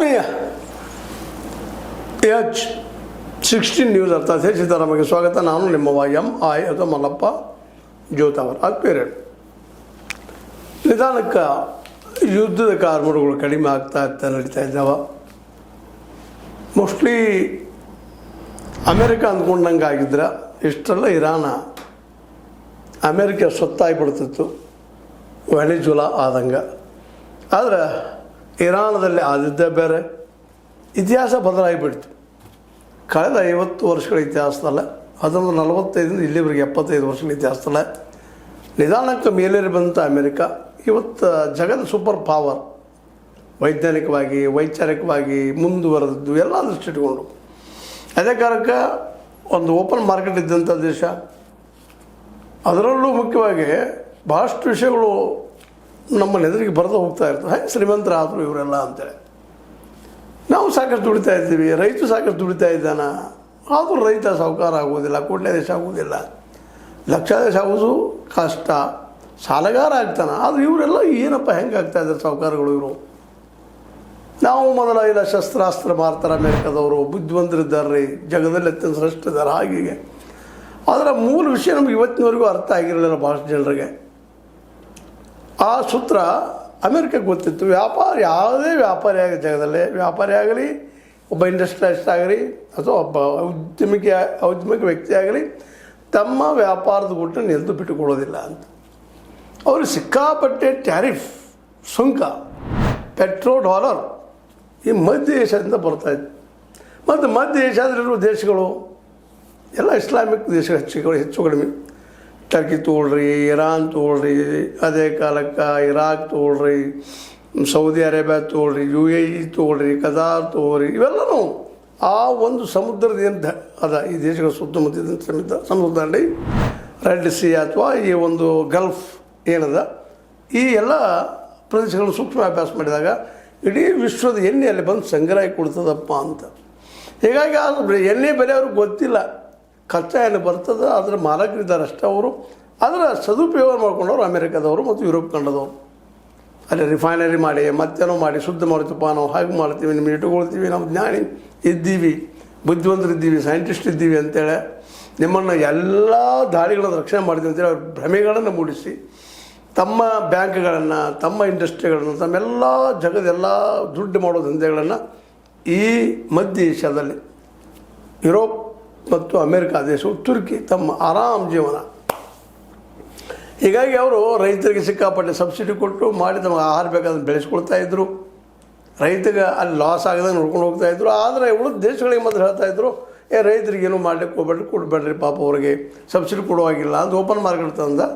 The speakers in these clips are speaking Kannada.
ಆತ್ಮೀಯ H16 ನ್ಯೂಸ್ ಅರ್ಥಾತ್ ಸಿದ್ದರಾಮಯ್ಯಗೆ ಸ್ವಾಗತ. ನಾನು ನಿಮ್ಮ MI ಅಥವಾ ಮಲ್ಲಪ್ಪ ಜೋತಾವರ್. ಆತ್ಮೀಯರೇ, ನಿಧಾನಕ್ಕೆ ಯುದ್ಧದ ಕಾರ್ಮಗಳು ಕಡಿಮೆ ಆಗ್ತಾ ನಡೀತಾ ಇದ್ದಾವೆ. ಮೋಸ್ಟ್ಲಿ ಅಮೇರಿಕ ಅಂದ್ಕೊಂಡಂಗೆ ಆಗಿದ್ರೆ ಇಷ್ಟೆಲ್ಲ ಇರಾನ ಅಮೇರಿಕ ಸ್ವತ್ತಾಗಿಬಿಡ್ತಿತ್ತು, ವೆನಿಜುಲಾ ಆದಂಗೆ. ಆದರೆ ಇರಾನದಲ್ಲಿ ಆದಿದ್ದೇ ಬೇರೆ, ಇತಿಹಾಸ ಬದಲಾಗಿಬಿಡ್ತು. ಕಳೆದ 50 ವರ್ಷಗಳ ಇತಿಹಾಸದಲ್ಲ, 1945 ಇಲ್ಲಿವರೆಗೆ 75 ವರ್ಷಗಳ ಇತಿಹಾಸದಲ್ಲ ನಿಧಾನಕ್ಕೆ ಮೇಲೇರಿ ಬಂತ ಅಮೇರಿಕ ಇವತ್ತು ಜಗದ ಸೂಪರ್ ಪವರ್. ವೈಜ್ಞಾನಿಕವಾಗಿ ವೈಚಾರಿಕವಾಗಿ ಮುಂದುವರೆದದ್ದು ಎಲ್ಲ ದೃಷ್ಟಿಟ್ಕೊಂಡು. ಅದೇ ಕಾರಣಕ್ಕೆ ಒಂದು ಓಪನ್ ಮಾರ್ಕೆಟ್ ಇದ್ದಂಥ ದೇಶ, ಅದರಲ್ಲೂ ಮುಖ್ಯವಾಗಿ ಭಾಳಷ್ಟು ವಿಷಯಗಳು ನಮ್ಮ ಎದುರಿಗೆ ಬರೆದು ಹೋಗ್ತಾ ಇರ್ತದೆ. ಶ್ರೀಮಂತರ ಆದರು ಇವರೆಲ್ಲ ಅಂತೇಳಿ. ನಾವು ಸಾಕಷ್ಟು ದುಡಿತಾ ಇದ್ದೀವಿ, ರೈತ ಸಾಕಷ್ಟು ದುಡಿತಾ ಇದ್ದಾನ, ಆದರೂ ರೈತ ಸಾಹುಕಾರ ಆಗೋದಿಲ್ಲ, ಕೋಟ್ಯಾಧೀಶ ಆಗೋದಿಲ್ಲ, ಲಕ್ಷಾಧೀಶ ಆಗೋದು ಕಷ್ಟ, ಸಾಲಗಾರ ಆಗ್ತಾನೆ. ಆದರೆ ಇವರೆಲ್ಲ ಏನಪ್ಪ ಹೆಂಗೆ ಆಗ್ತಾಯಿದ್ದಾರೆ ಸಾಹುಕಾರಗಳು ಇವರು? ನಾವು ಮೊದಲ ಇಲ್ಲ ಶಸ್ತ್ರಾಸ್ತ್ರ ಮಾರ್ತಾರೆ ಅಮೇರಿಕದವರು, ಬುದ್ಧಿವಂತರಿದ್ದಾರೆ ರೀ, ಜಗದಲ್ಲಿ ಅತ್ಯಂತ ಶ್ರೇಷ್ಠ ಇದ್ದಾರೆ ಹಾಗೆ. ಅದರ ಮೂಲ ವಿಷಯ ನಮ್ಗೆ ಇವತ್ತಿನವರೆಗೂ ಅರ್ಥ ಆಗಿರಲಿಲ್ಲ ಭಾಳಷ್ಟು ಜನರಿಗೆ. ಆ ಸೂತ್ರ ಅಮೇರಿಕಕ್ಕೆ ಗೊತ್ತಿತ್ತು. ವ್ಯಾಪಾರ, ಯಾವುದೇ ವ್ಯಾಪಾರಿ ಆಗಲಿ ಜಗದಲ್ಲೇ, ವ್ಯಾಪಾರಿ ಆಗಲಿ, ಒಬ್ಬ ಇಂಡಸ್ಟ್ರಿಯಲಿಸ್ಟ್ ಆಗಲಿ ಅಥವಾ ಒಬ್ಬ ಔದ್ಯಮಿಕ ವ್ಯಕ್ತಿ ಆಗಲಿ, ತಮ್ಮ ವ್ಯಾಪಾರದ ಗುಟ್ಟನ್ನು ಎಂದೂ ಬಿಟ್ಟುಕೊಡೋದಿಲ್ಲ ಅಂತ. ಅವರು ಸಿಕ್ಕಾಪಟ್ಟೆ ಟ್ಯಾರಿಫ್ ಸುಂಕ, ಪೆಟ್ರೋ ಡಾಲರ್ ಈ ಮಧ್ಯ ಏಷ್ಯಾದಿಂದ ಬರ್ತಾಯಿತ್ತು. ಮತ್ತು ಮಧ್ಯ ಏಷ್ಯಾದಲ್ಲಿರುವ ದೇಶಗಳು ಎಲ್ಲ ಇಸ್ಲಾಮಿಕ್ ದೇಶಗಳು ಹೆಚ್ಚು ಕಡಿಮೆ. ಟರ್ಕಿ ತೊಗೊಳ್ರಿ, ಇರಾನ್ ತೊಗೊಳ್ರಿ, ಅದೇ ಕಾಲಕ್ಕೆ ಇರಾಕ್ ತೊಗೊಳ್ರಿ, ಸೌದಿ ಅರೇಬಿಯಾ ತೊಗೊಳ್ರಿ, UAE ತೊಗೊಳ್ರಿ, ಕತಾರ್ ತೊಗೊಳ್ರಿ, ಇವೆಲ್ಲವೂ ಆ ಒಂದು ಸಮುದ್ರದ ಏನು ಅದ ಈ ದೇಶಗಳ ಸುತ್ತಮುತ್ತ ಸಮುದ್ರ ದಂಡಿ, ರೆಡ್ ಸಿ ಅಥವಾ ಈ ಒಂದು ಗಲ್ಫ್ ಏನದ, ಈ ಎಲ್ಲ ಪ್ರದೇಶಗಳು ಸೂಕ್ಷ್ಮ ಅಭ್ಯಾಸ ಮಾಡಿದಾಗ ಇಡೀ ವಿಶ್ವದ ಎಣ್ಣೆ ಅಲ್ಲಿ ಬಂದು ಸಂಗ್ರಹ ಕೊಡ್ತದಪ್ಪ ಅಂತ. ಹೀಗಾಗಿ ಅದು ಎಣ್ಣೆ ಬೆಲೆ ಅವ್ರಿಗೆ ಗೊತ್ತಿಲ್ಲ. ಕಚ್ಚಾ ಎಣ್ಣೆ ಬರ್ತದೆ, ಅದರ ಮಾಲಕರಿದ್ದಾರೆ ಅಷ್ಟೇ ಅವರು. ಅದರ ಸದುಪಯೋಗ ಮಾಡ್ಕೊಂಡವ್ರು ಅಮೇರಿಕಾದವರು ಮತ್ತು ಯುರೋಪ್ ಖಂಡದವರು. ಅಲ್ಲಿ ರಿಫೈನರಿ ಮಾಡಿ ಮತ್ತೇನೋ ಮಾಡಿ ಶುದ್ಧ ಮಾಡ್ತೀವಪ್ಪ, ನಾವು ಹಾಗೆ ಮಾಡ್ತೀವಿ, ನಿಮ್ಗೆ ಇಟ್ಟುಕೊಳ್ತೀವಿ, ನಾವು ಜ್ಞಾನಿ ಇದ್ದೀವಿ, ಬುದ್ಧಿವಂತರಿದ್ದೀವಿ, ಸೈಂಟಿಸ್ಟ್ ಇದ್ದೀವಿ ಅಂತೇಳಿ ನಿಮ್ಮನ್ನು ಎಲ್ಲ ದಾಳಿಗಳನ್ನು ರಕ್ಷಣೆ ಮಾಡ್ತೀವಿ ಅಂತೇಳಿ ಅವ್ರ ಭ್ರಮೆಗಳನ್ನು ಮೂಡಿಸಿ ತಮ್ಮ ಬ್ಯಾಂಕ್ಗಳನ್ನು, ತಮ್ಮ ಇಂಡಸ್ಟ್ರಿಗಳನ್ನು, ತಮ್ಮೆಲ್ಲ ಜಗದೆಲ್ಲ ದುಡ್ಡು ಮಾಡೋ ದಂಧೆಗಳನ್ನು ಈ ಮಧ್ಯ ಏಷ್ಯಾದಲ್ಲಿ ಯುರೋಪ್ ಮತ್ತು ಅಮೇರಿಕಾ ದೇಶವು ತುರ್ಕಿ ತಮ್ಮ ಆರಾಮ್ ಜೀವನ. ಹೀಗಾಗಿ ಅವರು ರೈತರಿಗೆ ಸಿಕ್ಕಾಪಟ್ಟೆ ಸಬ್ಸಿಡಿ ಕೊಟ್ಟು ಮಾಡಿ ತಮಗೆ ಆಹಾರ ಬೇಕಾದ್ರೆ ಬೆಳೆಸ್ಕೊಳ್ತಾಯಿದ್ರು. ರೈತಗೆ ಅಲ್ಲಿ ಲಾಸ್ ಆಗದಂಗೆ ನೋಡ್ಕೊಂಡು ಹೋಗ್ತಾಯಿದ್ರು. ಆದರೆ ಉಳಿದ ದೇಶಗಳಿಗೆ ಮಾತ್ರ ಹೇಳ್ತಾಯಿದ್ರು, ರೈತರಿಗೇನು ಮಾಡಲಿಕ್ಕೆ ಹೋಗ್ಬೇಡ್ರಿ, ಕೊಡಬೇಡ್ರಿ, ಪಾಪ ಅವರಿಗೆ ಸಬ್ಸಿಡಿ ಕೊಡುವಾಗಿಲ್ಲ ಅಂತ ಓಪನ್ ಮಾರ್ಕೆಟ್ ತಂದ.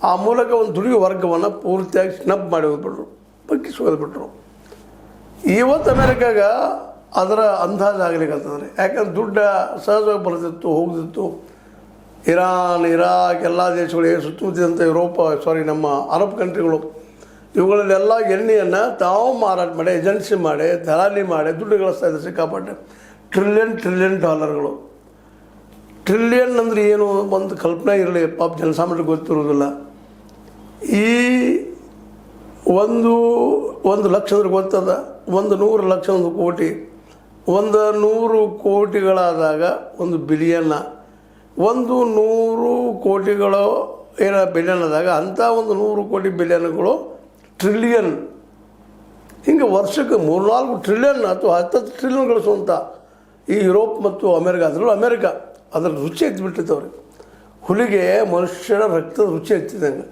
ಆ ಮೂಲಕ ಒಂದು ದುಡಿಯೋ ವರ್ಗವನ್ನು ಪೂರ್ತಿಯಾಗಿ ಸ್ನಬ್ ಮಾಡಿ ಹೋಗ್ಬಿಟ್ರು, ಬಗ್ಗಿಸೋದ್ಬಿಟ್ರು. ಇವತ್ತು ಅಮೇರಿಕಾಗ ಅದರ ಅಂದಾಜು ಆಗಲಿಕ್ಕಂತಂದರೆ, ಯಾಕಂದ್ರೆ ದುಡ್ಡು ಸಹಜವಾಗಿ ಬರ್ತಿತ್ತು, ಹೋಗ್ತಿತ್ತು. ಇರಾನ್, ಇರಾಕ್ ಎಲ್ಲ ದೇಶಗಳಿಗೆ ಸುತ್ತಮುತ್ತಿದಂಥ ನಮ್ಮ ಅರಬ್ ಕಂಟ್ರಿಗಳು, ಇವುಗಳಲ್ಲೆಲ್ಲ ಎಣ್ಣೆಯನ್ನು ತಾವು ಮಾರಾಟ ಮಾಡಿ, ಏಜೆನ್ಸಿ ಮಾಡಿ, ದಲಾಲಿ ಮಾಡಿ ದುಡ್ಡು ಗಳಿಸ್ತಾ ಇದ್ದಾರೆ ಸಿಕ್ಕಾಪಟ್ಟೆ. ಟ್ರಿಲಿಯನ್ ಡಾಲರ್ಗಳು. ಟ್ರಿಲಿಯನ್ ಅಂದರೆ ಏನು ಒಂದು ಕಲ್ಪನೆ ಇರಲಿ, ಪಾಪ ಜನಸಾಮಾನ್ಯರಿಗೆ ಗೊತ್ತಿರೋದಿಲ್ಲ. ಈ ಒಂದು ಲಕ್ಷ ಅಂದ್ರೆ ಗೊತ್ತದ, 100 ಲಕ್ಷ, 1 ಕೋಟಿ, 100 ಕೋಟಿಗಳಾದಾಗ 1 ಬಿಲಿಯನ್ನ, 100 ಕೋಟಿಗಳು ಏನೋ ಬಿಲಿಯನ್ ಆದಾಗ ಅಂಥ 100 ಕೋಟಿ ಬಿಲಿಯನ್ಗಳು ಟ್ರಿಲಿಯನ್. ಹಿಂಗೆ ವರ್ಷಕ್ಕೆ 3-4 ಟ್ರಿಲಿಯನ್ ಅಥವಾ 10 ಟ್ರಿಲಿಯನ್ ಗಳಿಸುವಂಥ ಈ ಯುರೋಪ್ ಮತ್ತು ಅಮೇರಿಕಾ, ಅದರಲ್ಲೂ ಅಮೇರಿಕಾ ಅದರ ರುಚಿ ಎತ್ತಿಬಿಟ್ಟಿದ್ದವ್ರಿಗೆ. ಹುಲಿಗೆ ಮನುಷ್ಯನ ರಕ್ತದ ರುಚಿ ಎತ್ತಿದಂಗೆ.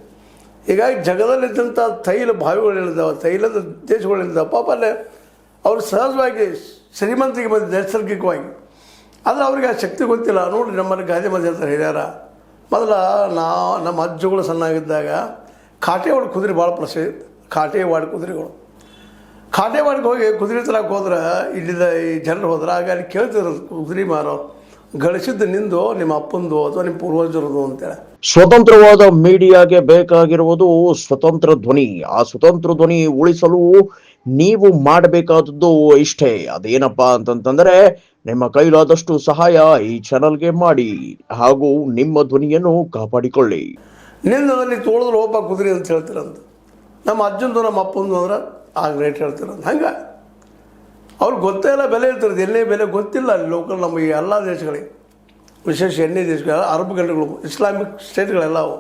ಹೀಗಾಗಿ ಜಗದಲ್ಲಿದ್ದಂಥ ತೈಲ ಬಾವಿಗಳಿದ್ದಾವೆ, ತೈಲದ ದೇಶಗಳಿದ್ದಾವೆ. ಪಾಪ ಅಲ್ಲೇ ಅವರು ಸಹಜವಾಗಿ ಶ್ರೀಮಂತಿಗೆ ಬಂದು ನೈಸರ್ಗಿಕವಾಗಿ, ಆದರೆ ಅವ್ರಿಗೆ ಆ ಶಕ್ತಿ ಗೊತ್ತಿಲ್ಲ. ನೋಡಿ ನಮ್ಮಲ್ಲಿ ಗಾದೆ ಮಧ್ಯೆ ಹೇಳ್ತಾರೆ ಹಿರಿಯರ, ಮೊದಲ ನಮ್ಮ ಅಜ್ಜಗಳು ಸಣ್ಣಾಗಿದ್ದಾಗ ಕಾಟೇವಾಡ ಕುದುರೆ ಭಾಳ ಪ್ರಸಿದ್ಧ. ಕಾಟೇವಾಡ ಕುದುರೆಗಳು, ಕಾಟೇವಾಡಿಗೆ ಹೋಗಿ ಕುದುರೆ ತರಕ್ಕೆ ಹೋದ್ರೆ, ಇಲ್ಲಿದ್ದ ಈ ಜನರು ಹೋದ್ರೆ ಆಗ ಅಲ್ಲಿ ಕೇಳ್ತಿದ್ರು ಕುದುರೆ ಮಾರೋ, ಗಳಿಸಿದ್ದು ನಿಂದು, ನಿಮ್ಮ ಅಪ್ಪಂದು ಅಥವಾ ನಿಮ್ಮ ಪೂರ್ವಜರದು ಅಂತೇಳಿ. ಸ್ವತಂತ್ರವಾದ ಮೀಡಿಯಾಗೆ ಬೇಕಾಗಿರುವುದು ಸ್ವತಂತ್ರ ಧ್ವನಿ. ಆ ಸ್ವತಂತ್ರ ಧ್ವನಿ ಉಳಿಸಲು ನೀವು ಮಾಡಬೇಕಾದದ್ದು ಇಷ್ಟೇ. ಅದೇನಪ್ಪಾ ಅಂತಂತಂದ್ರೆ, ನಿಮ್ಮ ಕೈಲಾದಷ್ಟು ಸಹಾಯ ಈ ಚಾನಲ್ಗೆ ಮಾಡಿ ಹಾಗೂ ನಿಮ್ಮ ಧ್ವನಿಯನ್ನು ಕಾಪಾಡಿಕೊಳ್ಳಿ. ನಿಂದಲ್ಲಿ ತೋಳಿದ್ರೆ ಹೋಪ ಕುದುರೆ ಅಂತ ಹೇಳ್ತೀರಂತ. ನಮ್ಮ ಅಜ್ಜಂದು ನಮ್ಮ ಅಪ್ಪಂದು ಅಂದ್ರೆ ಆಗ ರೇಟ್ ಹೇಳ್ತೀರಂತ. ಹಂಗೆ ಅವ್ರಿಗೆ ಗೊತ್ತೇ ಇಲ್ಲ ಬೆಲೆ ಇರ್ತದೆ, ಎಣ್ಣೆ ಬೆಲೆ ಗೊತ್ತಿಲ್ಲ ಅಲ್ಲಿ ಲೋಕಲ್ ನಮ್ಮ ಈ ಎಲ್ಲ ದೇಶಗಳಿಗೆ, ವಿಶೇಷ ಎಣ್ಣೆ ದೇಶಗಳೆಲ್ಲ, ಅರಬ್ ಕಂಟ್ರಿಗಳು, ಇಸ್ಲಾಮಿಕ್ ಸ್ಟೇಟ್ಗಳೆಲ್ಲ ಅವು.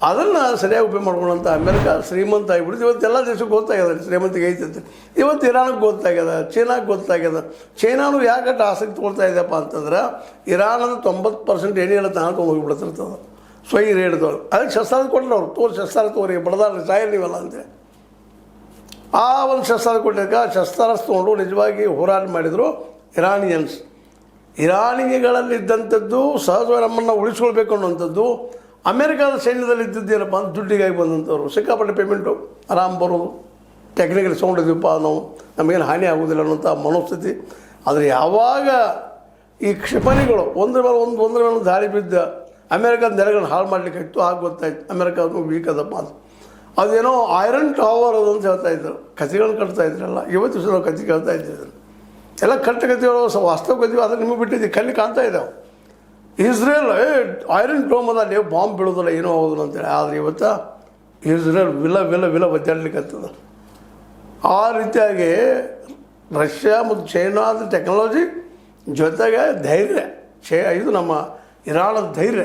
ಅದನ್ನು ಸರಿಯಾಗಿ ಉಪಯೋಗ ಮಾಡ್ಕೊಳ್ಳೋಂಥ ಅಮೆರಿಕ ಶ್ರೀಮಂತ ಆಗಿಬಿಡುತ್ತೆ. ಇವತ್ತು ಎಲ್ಲ ದೇಶಕ್ಕೆ ಗೊತ್ತಾಗ್ಯದ ಶ್ರೀಮಂತಿಗೆ ಐತಂತೆ. ಇವತ್ತು ಇರಾನಿಗೆ ಗೊತ್ತಾಗ್ಯದ, ಚೀನಾಗೆ ಗೊತ್ತಾಗ್ಯದ. ಚೈನಾನು ಯಾಕೆ ಆಸಕ್ತಿ ಕೊಡ್ತಾ ಇದೆಯಪ್ಪ ಅಂತಂದ್ರೆ ಇರಾನದ 90% ಎಣ್ಣೆ ಎಲ್ಲ ತಾನು ತೊಗೊಂಡೋಗಿಬಿಡ್ತಿರ್ತದೆ ಸ್ವೈ ರೇಟ್ದವ್ರು. ಅದಕ್ಕೆ ಶಸ್ತ್ರಾಸ್ತ್ರ ಕೊಟ್ಟರು ಅವ್ರು, ಶಸ್ತ್ರಾಸ್ತ್ರ ತೋರಿ ಬಡದಾರ ಸಾಯಲ್ ನೀವಲ್ಲ ಅಂತೇಳಿ. ಆ ಒಂದು ಶಸ್ತ್ರಾಸ್ತ್ರ ಕೊಟ್ಟಿದ್ದಕ್ಕೆ ಶಸ್ತ್ರಾಸ್ತ್ರ ತೊಗೊಂಡು ನಿಜವಾಗಿ ಹೋರಾಟ ಮಾಡಿದರು ಇರಾನಿಯನ್ಸ್. ಇರಾನಿಗಳಲ್ಲಿದ್ದಂಥದ್ದು ಸಹಜವಾಗಿ ನಮ್ಮನ್ನು ಉಳಿಸ್ಕೊಳ್ಬೇಕು ಅನ್ನುವಂಥದ್ದು. ಅಮೇರಿಕಾದ ಸೈನ್ಯದಲ್ಲಿ ಇದ್ದಿದ್ದೇನಪ್ಪ ಅಂತ ದುಡ್ಡಿಗಾಗಿ ಬಂದಂಥವ್ರು, ಸಿಕ್ಕಾಪಟ್ಟೆ ಪೇಮೆಂಟು, ಆರಾಮ್ ಬರೋದು, ಟೆಕ್ನಿಕಲ್ ಸೌಂಡ್ ಇದೀವಪ್ಪ ನಾವು, ನಮಗೇನು ಹಾನಿ ಆಗೋದಿಲ್ಲ ಅನ್ನೋಂಥ ಮನೋಸ್ಥಿತಿ. ಆದರೆ ಯಾವಾಗ ಈ ಕ್ಷಿಪಣಿಗಳು ಒಂದ್ರ ಮೇಲೆ ದಾಳಿ ಬಿದ್ದ ಅಮೇರಿಕಾದ ನೆಲೆಗಳನ್ನ ಹಾಳು ಮಾಡಲಿಕ್ಕೆ ಇತ್ತು, ಆಗ ಗೊತ್ತಾಯ್ತು ಅಮೇರಿಕಾದ ವೀಕ್ ಅದಪ್ಪ ಅಂತ. ಅದೇನೋ ಐರನ್ ಟವರ್ ಅದು ಅಂತ ಹೇಳ್ತಾ ಇದ್ರು, ಕಥೆಗಳನ್ನ ಕಟ್ತಾ ಇದ್ರಲ್ಲ. ಇವತ್ತು ದಿವಸ ನಾವು ಕಥೆ ಕೇಳ್ತಾ ಇದ್ದಿದ್ರು ಎಲ್ಲ ಕಥೆಗಳು ವಾಸ್ತವ ಕಥೆ. ಅದನ್ನು ನಿಮಗೆ ಬಿಟ್ಟಿದ್ದು ಕಣ್ಣು ಕಾಣ್ತಾ ಇದ್ದಾವೆ. ಇಸ್ರೇಲ್ ಐರನ್ ಡೋಮ್ ಅದ, ಅಲ್ಲಿ ಬಾಂಬ್ ಬೀಳೋದಿಲ್ಲ, ಏನೂ ಆಗೋದಿಲ್ಲ ಅಂತೇಳಿ. ಆದರೆ ಇವತ್ತು ಇಸ್ರೇಲ್ ವಿಲ ಒದ್ದಾಡ್ಲಿಕ್ಕೆ ಆಗ್ತದೆ. ಆ ರೀತಿಯಾಗಿ ರಷ್ಯಾ ಮತ್ತು ಚೈನಾದ ಟೆಕ್ನಾಲಜಿ ಜೊತೆಗೆ ಧೈರ್ಯ, ಇದು ನಮ್ಮ ಇರಾನದ ಧೈರ್ಯ.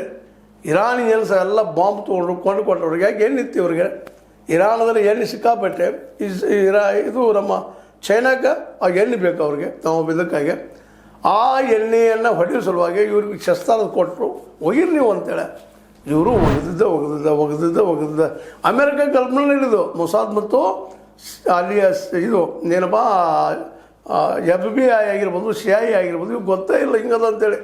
ಇರಾನಿಯನ್ಸ್ ಎಲ್ಲ ಬಾಂಬ್ ಕೊಂಡು ಕೊಟ್ಟವ್ರಿಗೆ ಯಾಕೆ ಎಣ್ಣಿತ್ತು ಇವ್ರಿಗೆ. ಇರಾನದಲ್ಲಿ ಎಣ್ಣೆ ಸಿಕ್ಕಾಪಟ್ಟೆ, ಇದು ನಮ್ಮ ಚೈನಾಕ್ಕೆ ಆ ಎಣ್ಣೆ ಬೇಕು ಅವ್ರಿಗೆ, ನಾವು ಇದಕ್ಕಾಗಿ ಆ ಎಣ್ಣೆಯನ್ನು ಹೊಡೆಯೋ ಸಲುವಾಗಿ ಇವ್ರಿಗೆ ಶಸ್ತ್ರಾಸ್ತ್ರ ಕೊಟ್ಟರು, ಒಯ್ಯಿರಿ ನೀವು ಅಂತೇಳಿ. ಇವರು ಒಗೆದಿದ್ದ ಅಮೇರಿಕ ಕಲ್ಪನೆ ಹಿಡಿದು ಮೊಸಾದ್ ಮತ್ತು ಅಲ್ಲಿಯ ಇದು ಏನಪ್ಪ FBI ಆಗಿರ್ಬೋದು, CIA ಆಗಿರ್ಬೋದು, ಇವ್ರು ಗೊತ್ತೇ ಇಲ್ಲ ಹಿಂಗದ ಅಂತೇಳಿ.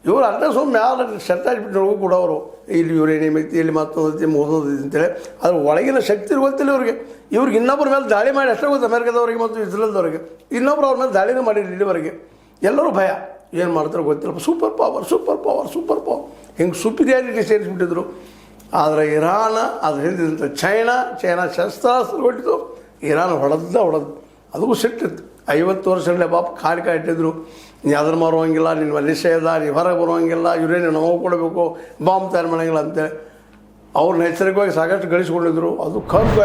ಇವರು ಅಲ್ಲೇ ಸುಮ್ಮನೆ ಯಾರು ಶರ್ಟ್ ಹಾಕಿಬಿಟ್ಟು ಹೋಗಿ ಕೊಡೋರು, ಇಲ್ಲಿ ಯುರೇನಿಯಂ ಐತಿ, ಇಲ್ಲಿ ಮತ್ತೊಂದು ಮೂರೊಂದು ಅಂತೇಳಿ. ಅದ್ರ ಒಳಗಿನ ಶಕ್ತಿ ಗೊತ್ತಿಲ್ಲ ಇವ್ರಿಗೆ ಇನ್ನೊಬ್ಬರ ಮೇಲೆ ದಾಳಿ ಮಾಡಿ ಅಷ್ಟೇ ಗೊತ್ತು ಅಮೇರಿಕಾದವ್ರಿಗೆ ಮತ್ತು ಇಸ್ರೇಲ್ದವ್ರಿಗೆ. ಇನ್ನೊಬ್ರು ಅವ್ರ ಮೇಲೆ ದಾಳಿನೇ ಮಾಡಿಲ್ಲ ಇಲ್ಲಿವರೆಗೆ. ಎಲ್ಲರೂ ಭಯ, ಏನು ಮಾಡ್ತಾರೋ ಗೊತ್ತಿಲ್ಲ. ಸೂಪರ್ ಪವರ್ ಹಿಂಗೆ ಸುಪೀರಿಯಾರಿಟಿ ಸೇರಿಸ್ಬಿಟ್ಟಿದ್ರು. ಆದರೆ ಇರಾನ ಅದ್ರ ಹಿಂದಿದ್ದಂಥ ಚೈನಾ ಶಸ್ತ್ರಾಸ್ತ್ರ ಕೊಟ್ಟಿದ್ದು, ಇರಾನ್ ಹೊಡೆದು ಅದಕ್ಕೂ ಸಿಟ್ಟಿತ್ತು. 50 ವರ್ಷಗಳೇ ಪಾಪ ಕಾಲಿಕ ಇಟ್ಟಿದ್ರು, ನೀ ಅದನ್ನು ಮಾರುವಂಗಿಲ್ಲ, ನಿನ್ನ ನಿಷೇಧ, ನೀವು ಹೊರಗೆ ಬರುವಂಗಿಲ್ಲ, ಯುರೇನಿಯಂ ನಾವು ಕೊಡಬೇಕು, ಬಾಂಬ್ ತಯಾರು ಮಾಡೋಂಗಿಲ್ಲ ಅಂತೇಳಿ ಅವ್ರನ್ನ ಎಚ್ಚರಿಕೆಯಾಗಿ ಸಾಕಷ್ಟು ಗಳಿಸ್ಕೊಂಡಿದ್ರು. ಅದು ಕರ್ಬ್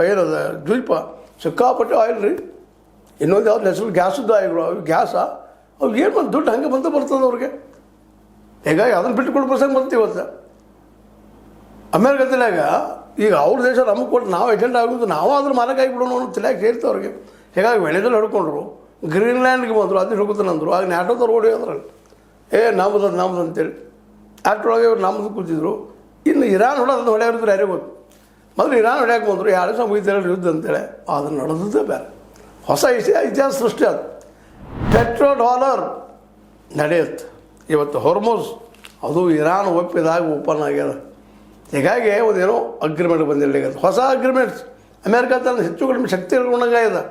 ಆಯಿಲ್ ಅದ ದ್ವೀಪ, ಸಿಕ್ಕಾಪಟ್ಟೆ ಆಯಿಲ್ ರೀ. ಇನ್ನೊಂದು ಯಾವ್ದು ಹೆಸರು ಗ್ಯಾಸದ್ದು ಆಯಿಲ್ಗಳು, ಅವು ಗ್ಯಾಸ ಅವು ಏನು ಬಂದು ದುಡ್ಡು ಹಂಗೆ ಬರ್ತದೆ ಅವ್ರಿಗೆ. ಹೀಗಾಗಿ ಅದನ್ನು ಬಿಟ್ಟುಕೊಡೋ ಪ್ರಸಂಗ ಬಂತು ಇವತ್ತು ಅಮೇರಿಕದಲ್ಲಾಗ. ಈಗ ಅವ್ರ ದೇಶ ನಮಗೆ ಕೊಟ್ಟು ನಾವು ಏಜೆಂಟ್ ಆಗೋದು, ನಾವು ಅದ್ರ ಮಾಲಕ ಆಗಿಬಿಡೋಣ ಅನ್ನೋ ತಲೆಯಾಗಿ ಸೇರ್ತು ಅವ್ರಿಗೆ. ಹೀಗಾಗಿ ವೆನೆಜುವೆಲಾ ಹಿಡ್ಕೊಂಡ್ರು, ಗ್ರೀನ್ಲ್ಯಾಂಡ್ಗೆ ಬಂದರು, ಅದನ್ನ ಹಿಡ್ಕೊತಾನಂದ್ರು. ಆಗ ನ್ಯಾಟೋದವ್ರು ಓಡಿ ಹೋದ್ರಲ್ಲಿ, ನಮ್ಮದು ಅಂತೇಳಿ. ಅಷ್ಟರೊಳಗೆ ಇವ್ರು ನಮ್ಮದು ಕೂತಿದ್ರು. ಇನ್ನು ಇರಾನ್ ಹೊಡೆಯೋದು ಹೊಡೆಯೋರಿದ್ರು ಯಾರಿಗೂ ಗೊತ್ತು. ಮೊದಲು ಇರಾನ್ ಹೊಡ್ಯಾಕೆ ಬಂದರು, 2 ದಿವಸ ಮುಗಿದೇಳಿ ಯುದ್ಧ ಅಂತೇಳಿ. ಅದನ್ನು ನಡೆದದ್ದೇ ಬೇರೆ, ಹೊಸ ಇತಿಹಾಸ ಸೃಷ್ಟಿ ಅದು. $1 ನಡೆಯುತ್ತೆ ಇವತ್ತು. ಹೊರ್ಮೋಸ್ ಅದು ಇರಾನ್ ಒಪ್ಪಿದಾಗ ಓಪನ್ ಆಗ್ಯದ. ಹೀಗಾಗಿ ಒಂದೇನೋ ಅಗ್ರಿಮೆಂಟ್ ಬಂದಿಲ್ಲ. ಹೊಸ ಅಗ್ರಿಮೆಂಟ್ಸ್ ಅಮೇರಿಕಾ ತನ್ನ ಹೆಚ್ಚು ಕಡಿಮೆ ಶಕ್ತಿ ಇಟ್ಕೊಂಡಂಗಾಗಿದೆ.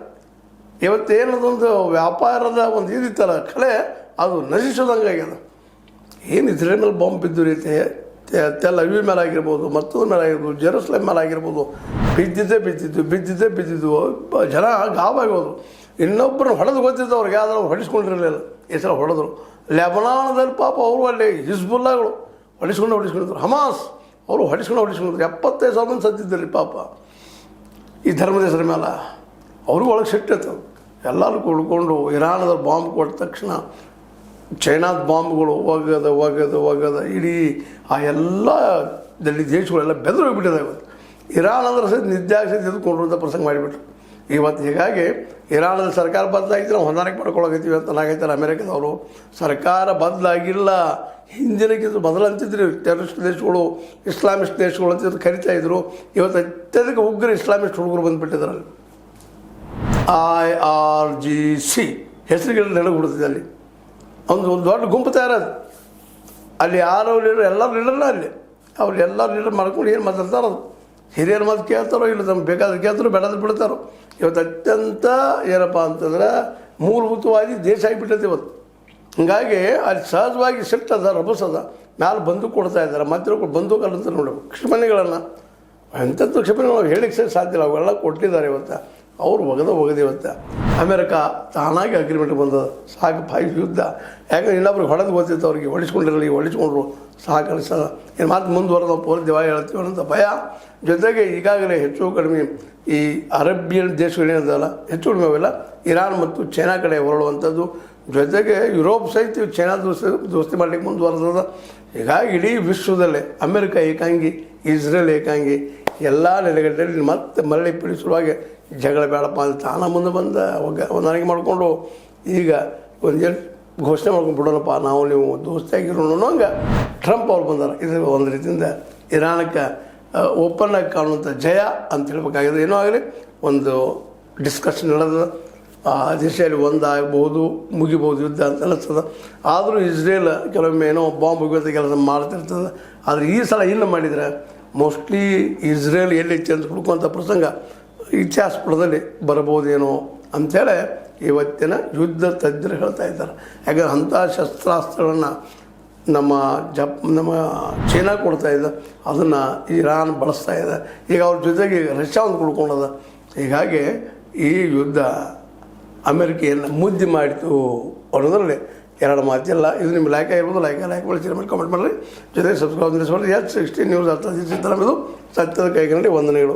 ಇವತ್ತೇನದೊಂದು ವ್ಯಾಪಾರದ ಒಂದು ಇದಿತ್ತಲ್ಲ ಕಲೆ, ಅದು ನಶಿಸೋದಂಗಾಗ್ಯದ. ಏನು ಇಸ್ರೇಲ್ ಮೇಲೆ ಬಾಂಬ್ ಬಿದ್ದು ರೀತಿ ತೆಲ್ ಅವೀವ್ ಮೇಲೆ ಆಗಿರ್ಬೋದು, ಮತ್ತೊಂದು ಮೇಲೆ ಆಗಿರ್ಬೋದು, ಜೆರೂಸಲೇಮ್ ಮೇಲೆ ಆಗಿರ್ಬೋದು, ಬಿದ್ದಿದ್ದು ಜನ ಗಾಬಾಗೋದು. ಇನ್ನೊಬ್ಬರನ್ನ ಹೊಡೆದು ಗೊತ್ತಿದ್ದು ಅವ್ರಿಗೆ, ಆದರೆ ಅವ್ರು ಹೊಡಿಸ್ಕೊಂಡಿರಲಿಲ್ಲ. ಈ ಸಲ ಹೊಡೆದ್ರು. ಲೆಬನಾನದಲ್ಲಿ ಪಾಪ ಅವರು ಅಲ್ಲಿ ಹಿಜ್ಬುಲ್ಲಾಗಳು ಹೊಡಿಸ್ಕೊಂಡಿದ್ರು. ಹಮಾಸ್ ಅವರು ಹೊಡಿಸ್ಕೊಂಡಿದ್ರು. 75,000 ಮಂದಿ ಸತ್ತಿದ್ದರು ಪಾಪ ಈ ಧರ್ಮದ ಹೆಸರ ಮೇಲೆ. ಅವ್ರಿಗೂ ಒಳಗೆ ಸಿಟ್ಟಿತ್ತು. ಎಲ್ಲರೂ ಕುಡ್ಕೊಂಡು ಇರಾನದಲ್ಲಿ ಬಾಂಬ್ ಕೊಟ್ಟ ತಕ್ಷಣ ಚೈನಾದ ಬಾಂಬ್ಗಳು ಒಗದ ಇಡೀ ಆ ಎಲ್ಲ ದೇಶಗಳೆಲ್ಲ ಬೆದರು ಹೋಗ್ಬಿಟ್ಟಿದೆ. ಇವತ್ತು ಇರಾನ್ ಅಂದ್ರೆ ಸಹಿತ ನಿದ್ದೆ ಸಹಿತ ಎದ್ದುಕೊಂಡಿರುವಂಥ ಪ್ರಸಂಗ ಮಾಡಿಬಿಟ್ರು ಇವತ್ತು. ಹೀಗಾಗಿ ಇರಾನದ ಸರ್ಕಾರ ಬದಲಾಗಿತ್ತು, ನಾವು ಹೊಂದಾಣಿಕೆ ಮಾಡ್ಕೊಳಕತ್ತೀವಿ ಅಂತ ನಾಗೈತಾರೆ ಅಮೇರಿಕದವರು. ಸರ್ಕಾರ ಬದಲಾಗಿಲ್ಲ, ಹಿಂದಿನಕ್ಕಿಂತ ಬದಲಂತಿದ್ರು. ಟೆರರಿಸ್ಟ್ ದೇಶಗಳು, ಇಸ್ಲಾಮಿಸ್ಟ್ ದೇಶಗಳು ಅಂತ ಕರಿತಾಯಿದ್ರು. ಇವತ್ತು ಅತ್ಯಧಿಕ ಉಗ್ರ ಇಸ್ಲಾಮಿಸ್ಟ್ ಹುಡುಗರು ಬಂದುಬಿಟ್ಟಿದ್ರಲ್ಲಿ. IRGC ಹೆಸರುಗಳು ನೆನಪು ಬಿಡ್ತಿದೆ. ಅಲ್ಲಿ ಒಂದು ದೊಡ್ಡ ಗುಂಪು ತಯಾರದು. ಅಲ್ಲಿ ಯಾರು ಲೀಡರ್, ಎಲ್ಲರೂ ಲೀಡರ್ನ ಅಲ್ಲಿ. ಅವ್ರು ಎಲ್ಲರೂ ಲೀಡರ್ ಮಾಡ್ಕೊಂಡು ಏನು ಮಾತಾಡ್ತಾರೋ, ಹಿರಿಯರ ಮಾತು ಕೇಳ್ತಾರೋ, ಇಲ್ಲ ನಮ್ಗೆ ಬೇಕಾದ್ರೆ ಕೇಳ್ತಾರೋ, ಬೇಡಾದ್ರೆ ಬಿಡ್ತಾರೋ. ಇವತ್ತು ಅತ್ಯಂತ ಏನಪ್ಪ ಅಂತಂದ್ರೆ ಮೂಲಭೂತವಾಗಿ ದೇಶ ಆಗಿಬಿಟ್ಟೈತೆ ಇವತ್ತು. ಹೀಗಾಗಿ ಅಲ್ಲಿ ಸಹಜವಾಗಿ ಸಿಟ್ಟದ, ರಭಸದ ಮ್ಯಾಲೆ ಬಂದೂಕು ಕೊಡ್ತಾ ಇದ್ದಾರೆ. ಮತ್ತೆ ಬಂದೂಕು ಅಂತ ನೋಡಬೇಕು. ಕ್ಷಿಪಣಿಗಳನ್ನು ಎಂಥದ್ದು ಕ್ಷಿಪಣಿಗಳು ಹೇಳಿಕ್ಕೆ ಸಾಧ್ಯ ಇಲ್ಲ, ಅವೆಲ್ಲ ಕೊಟ್ಟಿದ್ದಾರೆ ಇವತ್ತು. ಅವರು ಒಗದೆ ಇವತ್ತು ಅಮೇರಿಕಾ ತಾನಾಗಿ ಅಗ್ರಿಮೆಂಟ್ ಬಂದದ ಸಾಕು ಪಾಯಿ ಯುದ್ಧ ಯಾಕಂದ್ರೆ ಇನ್ನೊಬ್ರಿಗೆ ಹೊಡೆದು ಗೊತ್ತಿತ್ತು ಅವ್ರಿಗೆ ಹೊಡಿಸ್ಕೊಂಡ್ರು ಸಾಕು ಇನ್ನು ಮಾತು ಮುಂದುವರೆದ ಪೋಲ್ ದಿವಾಳಿ ಹೇಳ್ತೀವಿ ಅನ್ನೋಂಥ ಭಯ. ಜೊತೆಗೆ ಈಗಾಗಲೇ ಹೆಚ್ಚು ಕಡಿಮೆ ಈ ಅರೇಬಿಯನ್ ದೇಶಗಳೇನಿದಲ್ಲ ಹೆಚ್ಚು ಕಡಿಮೆ ಅವೆಲ್ಲ ಇರಾನ್ ಮತ್ತು ಚೈನಾ ಕಡೆ ಹೊರಡುವಂಥದ್ದು. ಜೊತೆಗೆ ಯುರೋಪ್ ಸಹಿತ ಚೈನಾ ದೋಸ್ತಿ ಮಾಡಲಿಕ್ಕೆ ಮುಂದುವರೆದ. ಹೀಗಾಗಿ ಇಡೀ ವಿಶ್ವದಲ್ಲೇ ಅಮೇರಿಕ ಏಕಾಂಗಿ, ಇಸ್ರೇಲ್ ಏಕಾಂಗಿ, ಎಲ್ಲ ನೆಲೆಗಟ್ಟಲ್ಲಿ ಮತ್ತೆ ಮರಳಿ ಪೀಡಿಸುವಾಗ ಜಗಳ ಬೇಡಪ್ಪ ಅಂತ ತಾನ ಮುಂದೆ ಬಂದ ಹೊಂದಾಣಿಕೆ ಮಾಡಿಕೊಂಡು ಈಗ ಒಂದೇನು ಘೋಷಣೆ ಮಾಡ್ಕೊಂಡು ಬಿಡೋಣಪ್ಪ ನಾವು ನೀವು ದೋಸ್ತಿಯಾಗಿರೋಣ ಅನ್ನೋಂಗೆ ಟ್ರಂಪ್ ಅವ್ರು ಬಂದಾರ. ಇದು ಒಂದು ರೀತಿಯಿಂದ ಇರಾನಕ್ಕೆ ಓಪನ್ ಆಗಿ ಕಾಣುವಂಥ ಜಯ ಅಂತ ಹೇಳ್ಬೇಕಾಗಿದೆ. ಏನೋ ಆಗಲಿ ಒಂದು ಡಿಸ್ಕಷನ್ ನಡೆದ ದೇಶದಲ್ಲಿ ಒಂದಾಗಬಹುದು, ಮುಗಿಬೋದು ಯುದ್ಧ ಅಂತ ಅನಿಸ್ತದೆ. ಆದರೂ ಇಸ್ರೇಲ್ ಕೆಲವೊಮ್ಮೆ ಏನೋ ಬಾಂಬ್ ಮುಗಿಯುವಂಥ ಕೆಲಸ ಮಾಡ್ತಿರ್ತದೆ. ಆದರೆ ಈ ಸಲ ಇನ್ನು ಮಾಡಿದರೆ ಮೋಸ್ಟ್ಲಿ ಇಸ್ರೇಲ್ ಎಲ್ಲಿತ್ತು ಅಂತ ಹುಡುಕುವಂಥ ಪ್ರಸಂಗ ಇತಿಹಾಸ ಪುಟದಲ್ಲಿ ಬರಬಹುದೇನೋ ಅಂಥೇಳಿ ಇವತ್ತಿನ ಯುದ್ಧ ತಜ್ಞರು ಹೇಳ್ತಾ ಇದ್ದಾರೆ. ಯಾಕಂದ್ರೆ ಅಂಥ ಶಸ್ತ್ರಾಸ್ತ್ರಗಳನ್ನು ನಮ್ಮ ಚೈನಾ ಕೊಡ್ತಾ ಇದೆ, ಅದನ್ನು ಇರಾನ್ ಬಳಸ್ತಾ ಇದೆ. ಈಗ ಅವ್ರ ಜೊತೆಗೆ ರಷ್ಯಾ ಒಂದು ಕುಡ್ಕೊಂಡದ. ಹೀಗಾಗಿ ಈ ಯುದ್ಧ ಅಮೇರಿಕೆಯನ್ನು ಮುದ್ದೆ ಮಾಡಿತು ಅನ್ನೋದ್ರಲ್ಲಿ ಎರಡು ಮಾತಿಲ್ಲ. ಇದು ನಿಮ್ಮ ಲೈಕ್ ಆಗಿರ್ಬೋದು, ಲೈಕ್ ಮಾಡಿ ಶೇರ್ ಮಾಡಿ ಕಾಮೆಂಟ್ ಮಾಡಿರಿ. ಜೊತೆಗೆ ಸಬ್ಸ್ಕ್ರೈಬ್ ಮಾಡಿರಿ. S16 ನ್ಯೂಸ್ ಅರ್ಥ ಇದು ಸತ್ಯದ ಕೈಗನ್ನಡಿ ವಂದನೆಗಳು.